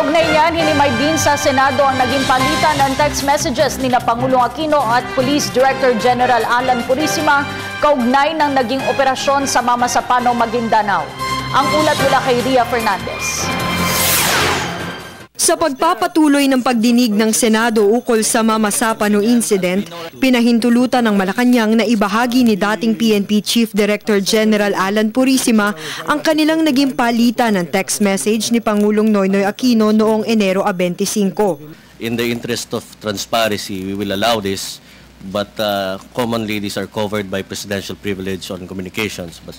Kaugnay niyan, hinimay din sa Senado ang naging palitan ng text messages ni Pangulong Aquino at Police Director General Alan Purisima kaugnay ng naging operasyon sa Mamasapano, Maguindanao. Ang ulat mula kay Ria Fernandez. Sa pagpapatuloy ng pagdinig ng Senado ukol sa Mamasapano incident, pinahintulutan ng Malacanang na ibahagi ni dating PNP Chief Director General Alan Purisima ang kanilang naging palitan ng text message ni Pangulong Noynoy Aquino noong Enero 25. In the interest of transparency, we will allow this, but commonly these are covered by presidential privilege on communications. But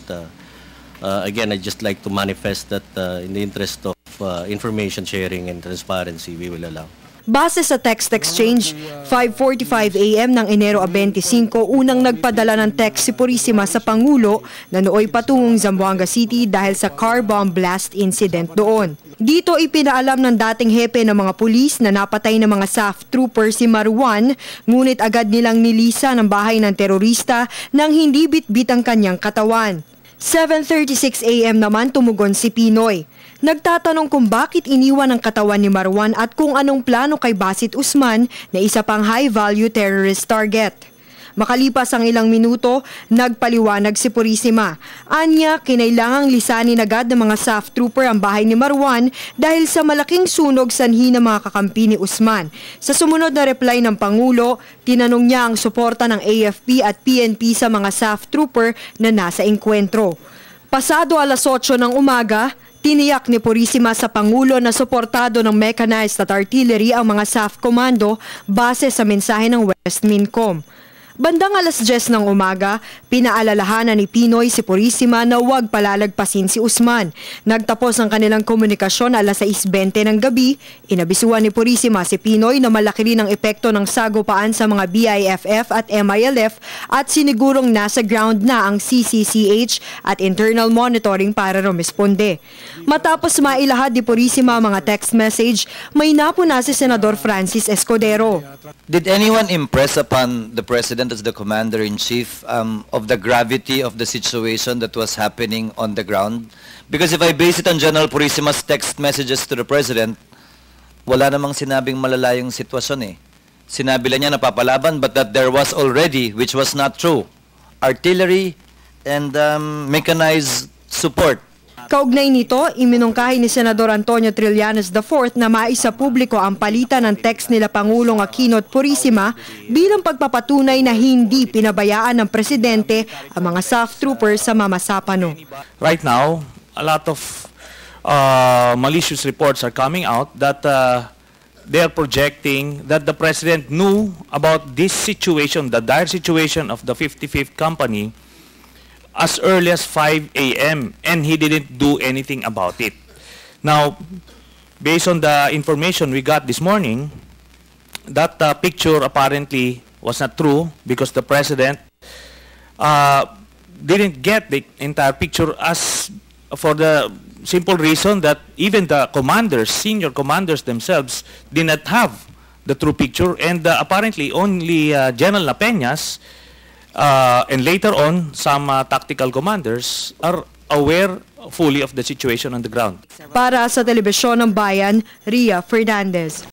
again, I'd just like to manifest that in the interest of information sharing and transparency, we will allow. Base sa text exchange, 5:45 AM ng Enero 25, unang nagpadala ng text si Purisima sa Pangulo na nooy patungong Zamboanga City dahil sa car bomb blast incident doon. Dito ipinaalam ng dating hepe ng mga pulis na napatay ng mga SAF trooper si Marwan, ngunit agad nilang nilisa ng bahay ng terorista nang hindi bitbit ang kanyang katawan. 7:36 AM naman tumugon si Pinoy. Nagtatanong kung bakit iniwan ang katawan ni Marwan at kung anong plano kay Basit Usman na isa pang high-value terrorist target. Makalipas ang ilang minuto, nagpaliwanag si Purisima. Anya, kinailangang lisanin agad ng mga SAF trooper ang bahay ni Marwan dahil sa malaking sunog sanhi ng mga kakampi ni Usman. Sa sumunod na reply ng Pangulo, tinanong niya ang suporta ng AFP at PNP sa mga SAF trooper na nasa engkwentro. Pasado alas 8 ng umaga, tiniyak ni Purisima sa Pangulo na suportado ng mechanized at artillery ang mga SAF Commando base sa mensahe ng Westmincom. Bandang alas 10 ng umaga, pinaalalahanan ni Pinoy si Purisima na huwag palalagpasin si Usman. Nagtapos ang kanilang komunikasyon alas 6:20 ng gabi, inabisuan ni Purisima si Pinoy na malaki rin ang epekto ng sagupaan sa mga BIFF at MILF at sinigurong nasa ground na ang CCCH at internal monitoring para rumisponde. Matapos mailahad ni Purisima mga text message, may napuna si Senador Francis Escudero. Did anyone impress upon the President as the Commander-in-Chief of the gravity of the situation that was happening on the ground? Because if I base it on General Purisima's text messages to the President, wala namang sinabing malala yung sitwasyon eh. Sinabi lang niya napapalaban but that there was already, which was not true, artillery and mechanized support. Kaugnay nito, iminungkahi ni Senador Antonio Trillanes IV na maisa publiko ang palitan ng text nila Pangulong Aquino at Purisima bilang pagpapatunay na hindi pinabayaan ng Presidente ang mga SAF troopers sa Mamasapano. Right now, a lot of malicious reports are coming out that they are projecting that the President knew about this situation, the dire situation of the 55th Company, as early as 5 AM and he didn't do anything about it. Now, based on the information we got this morning, that picture apparently was not true because the President didn't get the entire picture as for the simple reason that even the commanders, senior commanders themselves did not have the true picture and apparently only General Lapeñas and later on, some tactical commanders are aware fully of the situation on the ground. Para sa Telebisyon ng Bayan, Ria Fernandez.